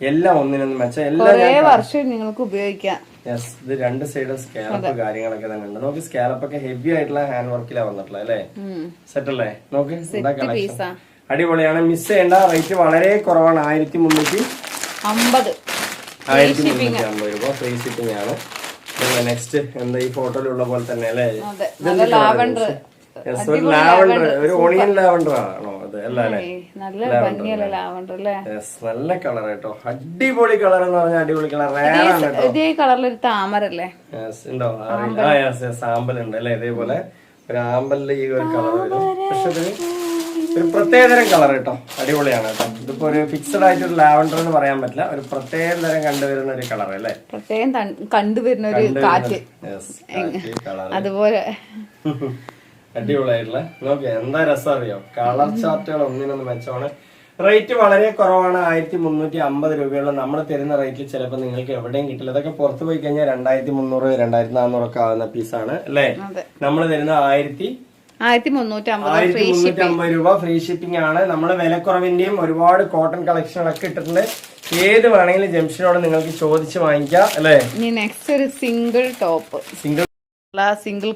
[SPEAKER 1] എല്ലാം ഒന്നിനൊന്നും മെച്ചം, എല്ലാം
[SPEAKER 2] വർഷം നിങ്ങൾക്ക് ഉപയോഗിക്കാം.
[SPEAKER 1] യെസ്, ഇത് രണ്ട് സൈഡും സ്കാലപ്പ് കാര്യങ്ങളൊക്കെ തന്നെ ഉണ്ട്. നോക്ക്, സ്കാലപ്പ് ഒക്കെ ഹെവി ആയിട്ടുള്ള ഹാൻഡ് വർക്കിലാണ് വന്നിട്ടുള്ളത് അല്ലെ. സെറ്റ് അല്ലേ? നോക്ക്, എന്താ കളക്ഷൻ അടിപൊളിയാണ്. മിസ് ചെയ്യേണ്ട. റേറ്റ് വളരെ കുറവാണ്, 1350 രൂപ. ഫ്രീ ഷിപ്പിംഗ് ആണ്. നെക്സ്റ്റ് എന്താ ഈ ഫോട്ടോയിലുള്ള പോലെ തന്നെ അല്ലേ,
[SPEAKER 2] ലാവൻഡർ,
[SPEAKER 1] ഒരു ലാവൻഡർ, ഒരു ഓണിയൻ ലാവൻഡർ ആണോ അത്? അല്ല അല്ലേ,
[SPEAKER 2] നല്ല ഭംഗിയല്ലേ ലാവൻഡർ അല്ലേ.
[SPEAKER 1] നല്ല കളർ കേട്ടോ, അടിപൊളി കളർ എന്ന് പറഞ്ഞാൽ അടിപൊളി കളർ. റേറാണ് കേട്ടോ.
[SPEAKER 2] ഇതേ കളറിലൊരു താമരല്ലേ
[SPEAKER 1] ഉണ്ടോ? സാമ്പൽ ഉണ്ട് അല്ലെ. ഇതേപോലെ ഒരു ആമ്പലില് ഈ ഒരു കളർ വരും. പക്ഷെ ഒരു പ്രത്യേകതരം കളർ കേട്ടോ, അടിപൊളിയാണ് കേട്ടോ. ഇതിപ്പോ ഒരു ഫിക്സഡ് ആയിട്ട് ഒരു ലാവൻഡർ എന്ന് പറയാൻ പറ്റില്ല, ഒരു പ്രത്യേക തരം കണ്ടുവരുന്ന ഒരു കളർ അല്ലേ,
[SPEAKER 2] പ്രത്യേകം കണ്ടുവരുന്ന ഒരു കാറ്റ് അതുപോലെ.
[SPEAKER 1] അടിപൊളിയായിട്ടുള്ള നോക്കി, എന്താ രസം അറിയോ, കളർ ചാർട്ടുകൾ ഒന്നിനൊന്ന് മെച്ചമാണ്. റേറ്റ് വളരെ കുറവാണ്, 1350 രൂപയുള്ള. നമ്മൾ തരുന്ന റേറ്റിൽ ചിലപ്പോൾ നിങ്ങൾക്ക് എവിടെയും കിട്ടില്ല. ഇതൊക്കെ പുറത്ത് പോയി കഴിഞ്ഞാൽ 2300, 2400 ഒക്കെ ആവുന്ന പീസാണ് അല്ലേ. നമ്മൾ തരുന്ന 1350 രൂപ. ഫ്രീ ഷിപ്പിംഗ് ആണ്. നമ്മൾ വിലക്കുറവിന്റെയും ഒരുപാട് കോട്ടൺ കളക്ഷനുകളൊക്കെ ഇട്ടിട്ടുണ്ട്. ഏത് വേണമെങ്കിലും ജംഗ്ഷനോട് നിങ്ങൾക്ക് ചോദിച്ച് വാങ്ങിക്കാം അല്ലേ.
[SPEAKER 2] നെക്സ്റ്റ് ഒരു സിംഗിൾ ടോപ്പ്, സിംഗിൾ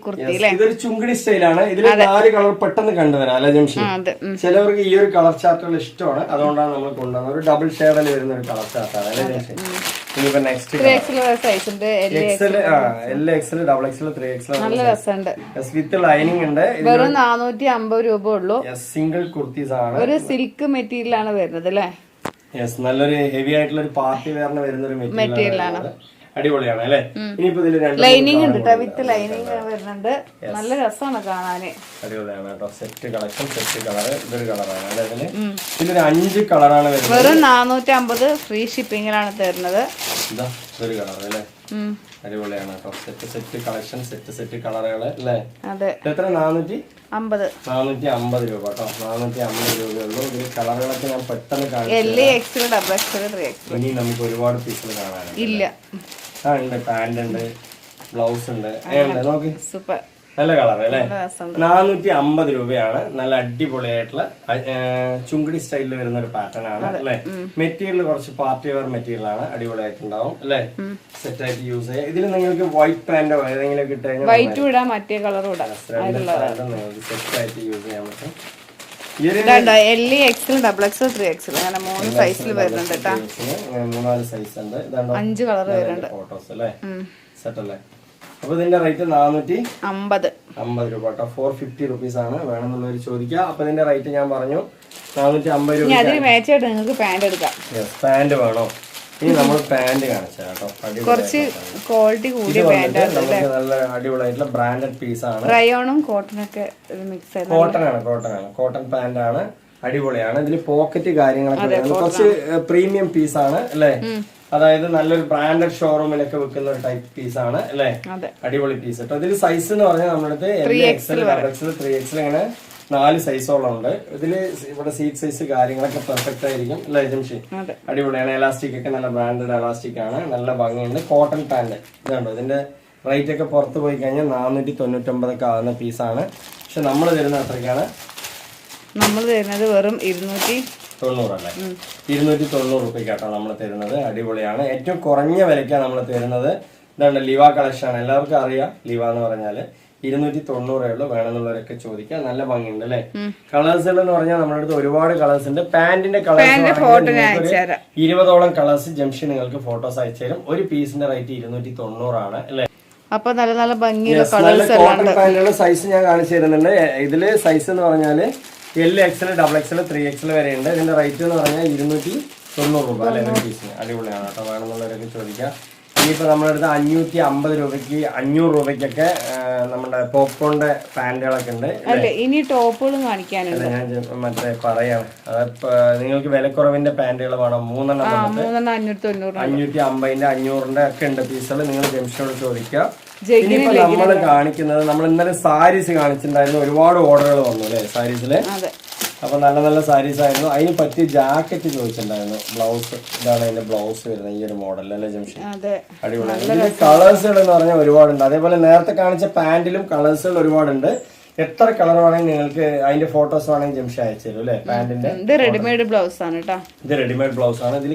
[SPEAKER 2] കുർത്തി.
[SPEAKER 1] ഇതൊരു ചുങ്കിടി സ്റ്റൈലാണ്. ഇതിൽ 4 കളർ പെട്ടെന്ന് കണ്ടുവരാം അല്ലെ ജംഷൻ. ചിലവർക്ക് ഈ ഒരു കളർ ചാർട്ടുകൾ ഇഷ്ടമാണ്, അതുകൊണ്ടാണ് നമ്മൾ കൊണ്ടുവന്നത്. ഒരു ഡബിൾ ഷെയ്ഡിൽ വരുന്ന ഒരു കളർ ചാർട്ടാണ് അല്ലെ ജംഷൻ. ഇനിയിപ്പോ next XL, XL, XXL, 3XL
[SPEAKER 2] നല്ല രസമുണ്ട്.
[SPEAKER 1] വിത്ത് ലൈനിങ് ഉണ്ട്.
[SPEAKER 2] വെറും 450 രൂപ ഉള്ളൂ.
[SPEAKER 1] സിംഗിൾ കുർത്തീസ് ആണ്.
[SPEAKER 2] ഒരു സിൽക്ക് മെറ്റീരിയൽ ആണ് വരുന്നത് അല്ലേ.
[SPEAKER 1] നല്ലൊരു ഹെവി ആയിട്ടുള്ള ഒരു പാർട്ടി വെയറിന് വരുന്ന ഒരു മെറ്റീരിയൽ ആണ്. അടിപൊളിയാണ് അല്ലെ. ഇനിയിപ്പോ ഇതിൽ
[SPEAKER 2] ലൈനിങ് ഉണ്ട്, വിത്ത് ലൈനിങ് വരുന്നുണ്ട്. നല്ല രസമാണ് കാണാന്.
[SPEAKER 1] അടിപൊളിയാണ് കേട്ടോ. Set collection, set colour. ഇതൊരു കളറാണ് അല്ലെ. ഇതിലൊരു 5 കളറാണ് വരുന്നത്.
[SPEAKER 2] വെറും 450 ഫ്രീ ഷിപ്പിംഗിലാണ് തരുന്നത്.
[SPEAKER 1] ഇതാ ഒരു കളർ അല്ലേ, അടിപൊളിയാണ് കേട്ടോ. സെറ്റ് കളക്ഷൻ, സെറ്റ് കളറുകള് അല്ലേ. എത്ര? 450 രൂപ കേട്ടോ. 450 രൂപയുള്ളൂ. ഇതിൽ കളറുകളൊക്കെ ഞാൻ പെട്ടെന്ന് കാണിച്ചു. ഇനി നമുക്ക് ഒരുപാട് പീസുകൾ കാണാനുണ്ട്.
[SPEAKER 2] ഇല്ല,
[SPEAKER 1] ഉണ്ട്. പാന്റ് ഉണ്ട്, ബ്ലൗസ് ഉണ്ട്, നോക്ക്.
[SPEAKER 2] സൂപ്പർ,
[SPEAKER 1] നല്ല കളർ അല്ലേ. 450 രൂപയാണ്. നല്ല അടിപൊളിയായിട്ടുള്ള ചുങ്കിടി സ്റ്റൈലിൽ വരുന്ന ഒരു പാറ്റേൺ ആണ് അല്ലെ. മെറ്റീരിയൽ കുറച്ച് പാർട്ടി വെയർ മെറ്റീരിയൽ ആണ്, അടിപൊളിയായിട്ടുണ്ടാവും അല്ലെ. സെറ്റ് ആയിട്ട് യൂസ് ചെയ്യാം. ഇതിൽ നിങ്ങൾക്ക് വൈറ്റ് പാന്റോ ഏതെങ്കിലും ഇട്ട് കഴിഞ്ഞാൽ
[SPEAKER 2] വൈറ്റ് ഇടാം, മറ്റേ കളറും ഇടാം.
[SPEAKER 1] നിങ്ങൾക്ക് സെറ്റ് ആയിട്ട് യൂസ് ചെയ്യാൻ പറ്റും.
[SPEAKER 2] L, XL, XXL, 3XL അങ്ങനെ 3 സൈസിൽ വരുന്നുണ്ട് കേട്ടോ.
[SPEAKER 1] 3-4 സൈസ് ഉണ്ട്.
[SPEAKER 2] 5 കളർ വരുന്നുണ്ട്.
[SPEAKER 1] ഫോട്ടോസ് അല്ലേ. സെറ്റ് അല്ലേ. അപ്പൊ ഇതിന്റെ റേറ്റ് 450 രൂപ കേട്ടോ. 450 റുപ്പീസ് ആണ്. വേണമെന്നുള്ളവർ ചോദിക്കുക. അപ്പൊ ഇതിന്റെ റേറ്റ് ഞാൻ പറഞ്ഞു 450 രൂപ.
[SPEAKER 2] അതിന് മാച്ചായിട്ട് നിങ്ങൾക്ക് പാന്റ് എടുക്കാം.
[SPEAKER 1] പാന്റ് വേണോ? ഇനി നമ്മൾ പാന്റ് കാണിച്ചാ കേട്ടോ.
[SPEAKER 2] കുറച്ച് ക്വാളിറ്റി കൂടിയ പാന്റ് ആണ്.
[SPEAKER 1] നല്ല അടിപൊളിയായിട്ടുള്ള ബ്രാൻഡഡ് പീസ് ആണ്.
[SPEAKER 2] റയോണും കോട്ടൺ ഒക്കെ മിക്സ് ആയിട്ട്.
[SPEAKER 1] കോട്ടൺ പാന്റ് ആണ്. അടിപൊളിയാണ്. ഇതിൽ പോക്കറ്റ് കാര്യങ്ങളൊക്കെ കുറച്ച് പ്രീമിയം പീസ് ആണ് അല്ലേ. അതായത് നല്ലൊരു ബ്രാൻഡഡ് ഷോറൂമിലൊക്കെ വെക്കുന്ന ഒരു ടൈപ്പ് പീസ് ആണ് അല്ലേ. അടിപൊളി പീസ് കേട്ടോ. ഇതിൽ സൈസ് എന്ന് പറഞ്ഞാൽ നമ്മുടെ അടുത്ത് XL, XXL, 3XL ഇങ്ങനെ 4 സൈസോളം ഉണ്ട്. ഇതില് ഇവിടെ സീറ്റ് സൈസ് കാര്യങ്ങളൊക്കെ പെർഫെക്റ്റ് ആയിരിക്കും അല്ലേ ജംഷി. അടിപൊളിയാണ്. എലാസ്റ്റിക് ഒക്കെ നല്ല ബ്രാൻഡഡ് എലാസ്റ്റിക് ആണ്. നല്ല ഭംഗിയുണ്ട്. കോട്ടൺ പാന്റ് ഇതുണ്ടോ. ഇതിന്റെ റേറ്റ് ഒക്കെ പുറത്ത് പോയി കഴിഞ്ഞാൽ 499 ഒക്കെ ആവുന്ന പീസാണ്. പക്ഷെ നമ്മൾ തരുന്ന അത്രയ്ക്കാണ്.
[SPEAKER 2] നമ്മൾ തരുന്നത് വെറും 290
[SPEAKER 1] അല്ലേ. 290 റുപ്യക്കാട്ടോ നമ്മൾ തരുന്നത്. അടിപൊളിയാണ്. ഏറ്റവും കുറഞ്ഞ വിലക്കാണ് നമ്മൾ തരുന്നത്. ഇതാണ് ലിവ കളക്ഷൻ ആണ്. എല്ലാവർക്കും അറിയാം ലിവ എന്ന് പറഞ്ഞാല്. 290 ഉള്ളൂ. വേണമെന്നുള്ളവരൊക്കെ ചോദിക്കാം. നല്ല ഭംഗിയുണ്ട് അല്ലെ. കളേഴ്സ് എന്ന് പറഞ്ഞാൽ നമ്മുടെ അടുത്ത് ഒരുപാട് കളേഴ്സ് ഉണ്ട്. പാന്റിന്റെ കളേഴ്സ് 20ഓളം കളേഴ്സ് ജംഷൻ നിങ്ങൾക്ക് ഫോട്ടോസ് അയച്ചു തരും. ഒരു പീസിന്റെ റേറ്റ് 290 ആണ് അല്ലെ.
[SPEAKER 2] അപ്പൊ നല്ല നല്ല ഭംഗിയുള്ള കളേഴ്സ്
[SPEAKER 1] കോട്ടൺ പാന്റുകളുടെ സൈസ് ഞാൻ കാണിച്ചു തരുന്നുണ്ട്. ഇതില് സൈസ് എന്ന് പറഞ്ഞാല് L, XL, XXL, 3XL വരെ ഉണ്ട്. ഇതിന്റെ റേറ്റ് എന്ന് പറഞ്ഞാൽ 290 രൂപ അല്ലെ ഒരു പീസിന്. അടിപൊളിയാണ് കേട്ടോ. വേണമെന്നുള്ളവരൊക്കെ ചോദിക്കാം. ഇനിയിപ്പോ നമ്മുടെ അടുത്ത് 550 രൂപയ്ക്ക് 500 രൂപയ്ക്കൊക്കെ നമ്മുടെ പോപ്കോണിന്റെ പാന്റുകളൊക്കെ ഉണ്ട്.
[SPEAKER 2] ഇനി ടോപ്പുകളും കാണിക്കാനുണ്ട്.
[SPEAKER 1] ഞാൻ മറ്റേ പറയാണ്, അതിപ്പോ നിങ്ങൾക്ക് വിലക്കുറവിന്റെ പാന്റുകൾ വേണം. 3 550ന്റെ 500ന്റെ ഒക്കെ ഉണ്ട് പീസുകൾ. നിങ്ങൾ ജംഷനോട് ചോദിക്കുക. ഇനിയിപ്പോ നമ്മള് കാണിക്കുന്നത്, നമ്മൾ ഇന്നലെ സാരീസ് കാണിച്ചിട്ടുണ്ടായിരുന്നു. ഒരുപാട് ഓർഡറുകൾ വന്നു അല്ലെ സാരീസില്. അപ്പൊ നല്ല നല്ല സാരീസ് ആയിരുന്നു. അതിന് പറ്റിയ ജാക്കറ്റ് ചോദിച്ചിട്ടുണ്ടായിരുന്നു. ബ്ലൗസ് ഇതാണ് അതിന്റെ ബ്ലൗസ് വരുന്നത്, ഈ ഒരു മോഡൽ അല്ലേ ജംഷി? അടിപൊളിയാണ്. ഇതിന്റെ കളേഴ്സുകൾ എന്ന് പറഞ്ഞാൽ ഒരുപാടുണ്ട്. അതേപോലെ നേരത്തെ കാണിച്ച പാന്റിലും കളേഴ്സുകൾ ഒരുപാടുണ്ട്. എത്ര കളർ വേണമെങ്കിൽ നിങ്ങൾക്ക് അതിന്റെ ഫോട്ടോസ് വേണമെങ്കിൽ ജംഷി അയച്ചു തരും അല്ലെ? പാന്റിന്റെ
[SPEAKER 2] ഇത് റെഡിമെയ്ഡ് ബ്ലൗസ് ആണ് കേട്ടോ.
[SPEAKER 1] ഇത് റെഡിമെയ്ഡ് ബ്ലൗസ് ആണ്. ഇതിൽ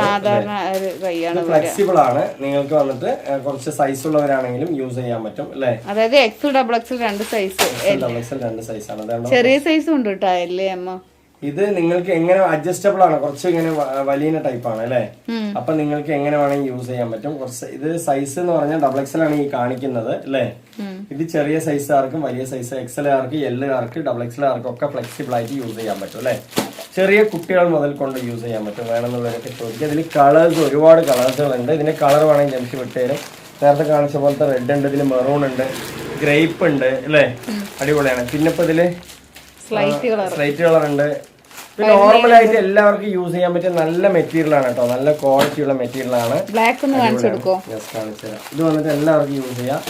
[SPEAKER 2] സാധാരണ കൈയാണ്,
[SPEAKER 1] ഫ്ലെക്സിബിൾ ആണ്. നിങ്ങൾക്ക് വന്നിട്ട് കുറച്ച് സൈസ് ഉള്ളവരാണെങ്കിലും യൂസ് ചെയ്യാൻ പറ്റും അല്ലെ?
[SPEAKER 2] അതായത് എക്സൽ ഡബിൾ എക്സൽ രണ്ട് സൈസ്,
[SPEAKER 1] രണ്ട് സൈസ് ആണ്.
[SPEAKER 2] ചെറിയ സൈസും ഉണ്ട് കേട്ടോ അല്ലേ അമ്മ?
[SPEAKER 1] ഇത് നിങ്ങൾക്ക് എങ്ങനെ അഡ്ജസ്റ്റബിൾ ആണ്, കുറച്ച് ഇങ്ങനെ വലിയ ടൈപ്പ് ആണ് അല്ലെ? അപ്പൊ നിങ്ങൾക്ക് എങ്ങനെ വേണമെങ്കിൽ യൂസ് ചെയ്യാൻ പറ്റും. കുറച്ച് ഇത് സൈസ് എന്ന് പറഞ്ഞാൽ ഡബിൾ എക്സൽ ആണ് ഈ കാണിക്കുന്നത് അല്ലെ? ഇത് ചെറിയ സൈസുകാർക്കും വലിയ സൈസ് എക്സലുകാർക്ക് എല്ലുകാർക്ക് ഡബിൾ എക്സലുകാർക്കും ഒക്കെ ഫ്ലെക്സിബിൾ ആയിട്ട് യൂസ് ചെയ്യാൻ പറ്റും അല്ലെ? ചെറിയ കുട്ടികൾ മുതൽ കൊണ്ട് യൂസ് ചെയ്യാൻ പറ്റും. വേണമെന്നുള്ളവരൊക്കെ ചോദിക്കുക. ഇതിൽ കളേഴ്സ് ഒരുപാട് കളേഴ്സുകളുണ്ട്. ഇതിന്റെ കളർ വേണമെങ്കിൽ ജംഷി വിട്ടുതരും. നേരത്തെ കാണിച്ച പോലത്തെ റെഡ് ഉണ്ട്, ഇതിൽ മെറൂൺ ഉണ്ട്, ഗ്രേപ്പ് ഉണ്ട് അല്ലെ? അടിപൊളിയാണ്. പിന്നെ ഇപ്പൊ ഇതില് സ്ലൈറ്റ് കളർ ഉണ്ട്. നോർമലായിട്ട് എല്ലാവർക്കും യൂസ് ചെയ്യാൻ പറ്റിയ നല്ല മെറ്റീരിയൽ ആണ് കേട്ടോ. നല്ല ക്വാളിറ്റി ഉള്ള മെറ്റീരിയൽ ആണ്.
[SPEAKER 2] ബ്ലാക്ക് ഒന്ന് കാണിച്ചു കൊടുക്കോ?
[SPEAKER 1] ഇത് വന്നിട്ട് എല്ലാവർക്കും യൂസ് ചെയ്യാം.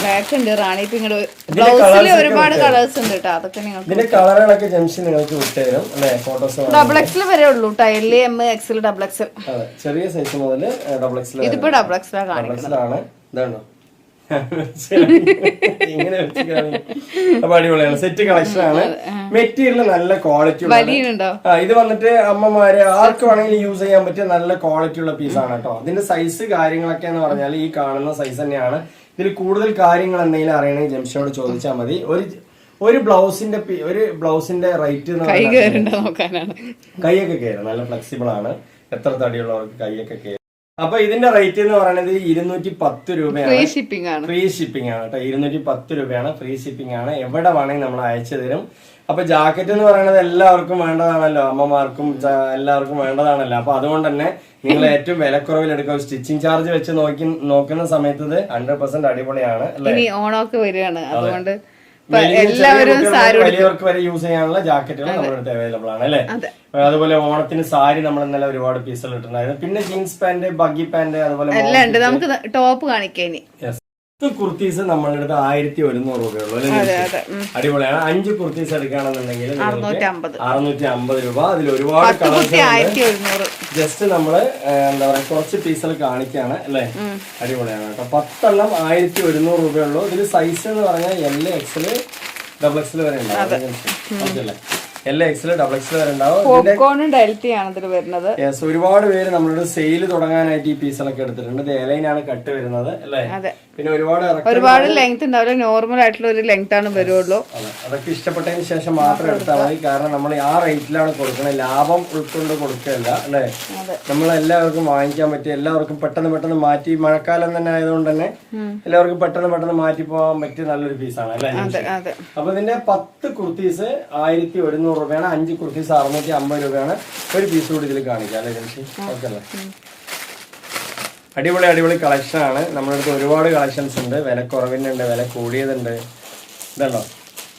[SPEAKER 2] ബ്ലാക്ക് ഉണ്ട്, റാണി പിങ്ക്, ബ്ലൗസിൽ ഒരുപാട് കളേഴ്സ് ഉണ്ട് കേട്ടോ. അതൊക്കെ നിങ്ങൾക്ക്
[SPEAKER 1] ഇതിന്റെ കളറുകളൊക്കെ ജംഷി നിങ്ങൾക്ക് വിട്ടുതരും അല്ലെ? ഫോട്ടോസ്
[SPEAKER 2] ഡബിൾ എക്സൽ വരെ ഉള്ളൂ കേട്ടോ. L M XL double XL.
[SPEAKER 1] അതെ, ചെറിയ സൈസ് മുതൽ ഡബിൾ എക്സൽ.
[SPEAKER 2] ഇതിപ്പോ ഡബിൾ എക്സൽ കാണിക്കുന്നത്.
[SPEAKER 1] ഇതാണോ ഇങ്ങനെ അപ്പൊ അടിപൊളിയാണ്. സെറ്റ് കളക്ഷൻ ആണ്. മെറ്റീരിയൽ നല്ല ക്വാളിറ്റി ഇത് വന്നിട്ട് അമ്മമാര് ആർക്ക് വേണമെങ്കിലും യൂസ് ചെയ്യാൻ പറ്റിയ നല്ല ക്വാളിറ്റി ഉള്ള പീസാണ് കേട്ടോ. ഇതിന്റെ സൈസ് കാര്യങ്ങളൊക്കെ എന്ന് പറഞ്ഞാൽ ഈ കാണുന്ന സൈസ് തന്നെയാണ്. ഇതിൽ കൂടുതൽ കാര്യങ്ങൾ എന്തെങ്കിലും അറിയണമെങ്കിൽ ജംഷിയോട് ചോദിച്ചാൽ മതി. ഒരു ബ്ലൗസിന്റെ റേറ്റ് കൈയൊക്കെ കയറും. നല്ല ഫ്ലെക്സിബിൾ ആണ്. എത്ര തടിയുള്ളവർക്ക് കൈയൊക്കെ കയറും. അപ്പൊ ഇതിന്റെ റേറ്റ് എന്ന് പറയുന്നത് 210 രൂപയാണ്. ഫ്രീ ഷിപ്പിംഗ് ആണ് കേട്ടോ. 210 രൂപയാണ്. ഫ്രീ ഷിപ്പിംഗ് ആണ്. എവിടെ വേണമെങ്കിൽ നമ്മൾ അയച്ചു തരും. അപ്പൊ ജാക്കറ്റ് എന്ന് പറയുന്നത് എല്ലാവർക്കും വേണ്ടതാണല്ലോ, അമ്മമാർക്കും എല്ലാവർക്കും വേണ്ടതാണല്ലോ. അപ്പൊ അതുകൊണ്ട് തന്നെ നിങ്ങൾ ഏറ്റവും വിലക്കുറവിൽ എടുക്കുക. സ്റ്റിച്ചിങ് ചാർജ് വെച്ച് നോക്കുന്ന സമയത്ത് ഇത് 100% അടിപൊളിയാണ് അല്ലെ?
[SPEAKER 2] ഓണമൊക്കെ വരികയാണ്, അതുകൊണ്ട്
[SPEAKER 1] വലിയവർക്ക് വരെ യൂസ് ചെയ്യാനുള്ള ജാക്കറ്റുകൾ നമ്മുടെ അടുത്ത് അവൈലബിൾ ആണ് അല്ലെ? അതുപോലെ ഓണത്തിന് സാരി നമ്മൾ ഇന്നലെ ഒരുപാട് പീസുകൾ ഇട്ടിട്ടുണ്ടായിരുന്നു. പിന്നെ ജീൻസ് പാന്റ്, ബഗ്ഗി പാന്റ്, അതുപോലെ
[SPEAKER 2] നമുക്ക് ടോപ്പ് കാണിക്കാൻ
[SPEAKER 1] കുർത്തീസ് നമ്മളുടെ അടുത്ത് 1100 രൂപയുള്ളൂ അല്ലെ? അടിപൊളിയാണ്. 5 കുർത്തീസ് എടുക്കുകയാണെന്നുണ്ടെങ്കിൽ 650 രൂപ. അതിൽ ഒരുപാട് കളേഴ്സ്. ജസ്റ്റ് നമ്മള് എന്താ പറയാ കുറച്ച് പീസുകൾ കാണിക്കാണ് അല്ലെ? അടിപൊളിയാണ് കേട്ടോ. 10 എണ്ണം 1100 രൂപയുള്ളൂ. ഇതിൽ സൈസ് എന്ന് പറഞ്ഞാൽ എൽ എക്സൽ ഡബിൾ എക്സൽ വരെ ഉണ്ടാവും. ഓക്കെ അല്ലേ? എല്ലാ എക്സൽ ഡബിൾ എക്സൽ വരെ ഉണ്ടാവും. ഒരുപാട് പേര് നമ്മളോട് സെയിൽ തുടങ്ങാനായിട്ട് ഈ പീസുകളൊക്കെ എടുത്തിട്ടുണ്ട്. ഏലൈനാണ് കട്ട് വരുന്നത് അല്ലേ? പിന്നെ
[SPEAKER 2] ഒരുപാട് ലെങ്ത് ഉണ്ടാവില്ല, നോർമൽ ആയിട്ടുള്ള ഒരു ലെങ്ത് ആണ് വരുള്ളൂ.
[SPEAKER 1] അതൊക്കെ ഇഷ്ടപ്പെട്ടതിന് ശേഷം മാത്രം എടുത്താൽ മതി. കാരണം നമ്മൾ ആ റേറ്റിലാണ് കൊടുക്കുന്നത്. ലാഭം ഉൾക്കൊണ്ട് കൊടുക്കുകയല്ല അല്ലെ? നമ്മൾ എല്ലാവർക്കും വാങ്ങിക്കാൻ പറ്റിയ, എല്ലാവർക്കും പെട്ടെന്ന് മാറ്റി, മഴക്കാലം തന്നെ ആയതുകൊണ്ട് തന്നെ എല്ലാവർക്കും പെട്ടെന്ന് മാറ്റി പോകാൻ പറ്റിയ നല്ലൊരു പീസാണ് അല്ലെ? അപ്പൊ ഇതിന്റെ 10 കുർത്തീസ് 1100 രൂപയാണ്. 5 കുർത്തീസ് 650 രൂപയാണ്. ഒരു പീസ് കൂടി ഇതിൽ കാണിക്കാം അല്ലെ ജംഷി? ഓക്കെ അല്ലേ? അടിപൊളി കളക്ഷൻ ആണ്. നമ്മുടെ അടുത്ത് ഒരുപാട് കളക്ഷൻസ് ഉണ്ട്. വില കുറവിനുണ്ട്, വില കൂടിയതുണ്ട്. ഇതുണ്ടോ,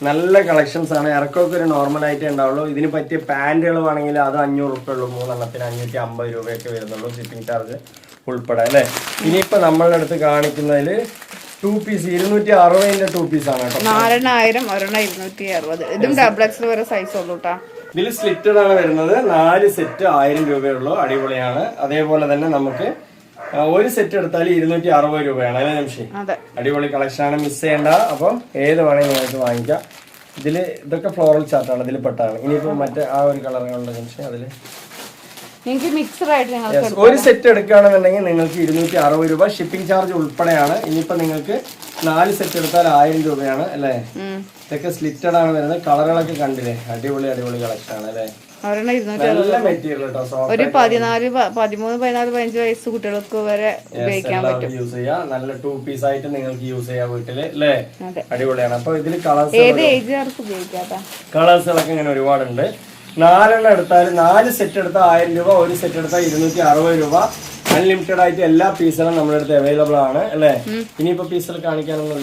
[SPEAKER 1] നല്ല കളക്ഷൻസ് ആണ്. ഇറക്കമൊക്കെ ഒരു നോർമലായിട്ടേ ഉണ്ടാവുള്ളൂ. ഇതിന് പറ്റിയ പാൻറ്റുകൾ വേണമെങ്കിൽ അത് 500 രൂപ ഉള്ളൂ. 3 എണ്ണത്തിന് 550 രൂപയൊക്കെ വരുന്നുള്ളൂ, ഷിപ്പിംഗ് ചാർജ് ഉൾപ്പെടെ അല്ലേ? ഇനിയിപ്പോ നമ്മളുടെ അടുത്ത് കാണിക്കുന്നതിൽ 2 പീസ് 260 2 പീസ് ആണ് കേട്ടോ.
[SPEAKER 2] 4000 260. ഇതും ഡബിൾ എക്സൽ വരെ സൈസ് ഉള്ളൂ കേട്ടോ.
[SPEAKER 1] ഇതിൽ സ്ലിറ്റഡ് ആണ് വരുന്നത്. 4 സെറ്റ് 1000 രൂപയുള്ളൂ. അടിപൊളിയാണ്. അതേപോലെ തന്നെ നമുക്ക് ഒരു സെറ്റ് എടുത്താൽ 260 രൂപയാണ് അല്ലേ ജംഷി? അടിപൊളി കളക്ഷൻ ആണ്, മിസ് ചെയ്യണ്ട. അപ്പം ഏത് വേണമെങ്കിൽ നിങ്ങൾക്ക് വാങ്ങിക്കാം. ഇതൊക്കെ ഫ്ലോറൽ ചാർട്ടാണ്, ഇതിൽ പെട്ടാണ്. ഇനിയിപ്പോ മറ്റേ ആ ഒരു കളറുകളുണ്ട് ജംഷി. അതില് ഒരു സെറ്റ് എടുക്കുകയാണെന്നുണ്ടെങ്കിൽ നിങ്ങൾക്ക് 260 രൂപ ഷിപ്പിംഗ് ചാർജ് ഉൾപ്പെടെയാണ്. ഇനിയിപ്പോ നിങ്ങൾക്ക് 4 സെറ്റ് എടുത്താൽ 1000 രൂപയാണ് അല്ലേ? ഇതൊക്കെ സ്ലിറ്റഡ് ആണ് വരുന്നത്. കളറുകളൊക്കെ കണ്ടില്ലേ? അടിപൊളി കളക്ഷൻ ആണ് അല്ലേ? നല്ല മെറ്റീരിയൽ കേട്ടോ.
[SPEAKER 2] ഒരു 14, 13, 14, 15 വയസ്സ് കുട്ടികൾക്ക് വരെ ഉപയോഗിക്കാൻ പറ്റും.
[SPEAKER 1] യൂസ് ചെയ്യാം. നല്ല 2 പീസ് ആയിട്ട് നിങ്ങൾക്ക് യൂസ് ചെയ്യാം വീട്ടില് അല്ലേ? അടിപൊളിയാണ്. അപ്പൊ ഇതിൽ കളേഴ്സുകളൊക്കെ ഇങ്ങനെ ഒരുപാടുണ്ട്. 4 എണ്ണം എടുത്താൽ 4 സെറ്റ് എടുത്താൽ 1000 രൂപ, ഒരു സെറ്റ് എടുത്താൽ 260 രൂപ. അൺലിമിറ്റഡ് ആയിട്ട് എല്ലാ പീസുകളും നമ്മുടെ അടുത്ത് അവൈലബിൾ ആണ് അല്ലെ? ഇനിയിപ്പോ പീസുകൾ കാണിക്കാനൊന്നും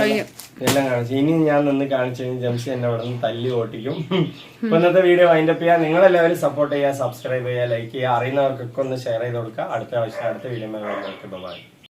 [SPEAKER 1] എല്ലാം കാണിച്ചു. ഇനി ഞാൻ നിന്ന് കാണിച്ചു കഴിഞ്ഞാൽ ജംഷി എന്നെ ഇവിടെ നിന്ന് തല്ലി ഓട്ടിക്കും. ഇപ്പൊ ഇന്നത്തെ വീഡിയോ വൈൻഡപ്പ് ചെയ്യാം. നിങ്ങളെല്ലാവരും സപ്പോർട്ട് ചെയ്യുക, സബ്സ്ക്രൈബ് ചെയ്യുക, ലൈക്ക് ചെയ്യുക. അറിയുന്നവർക്കൊക്കെ ഒന്ന് ഷെയർ ചെയ്ത് കൊടുക്കുക. അടുത്ത വീഡിയോ ബൈ.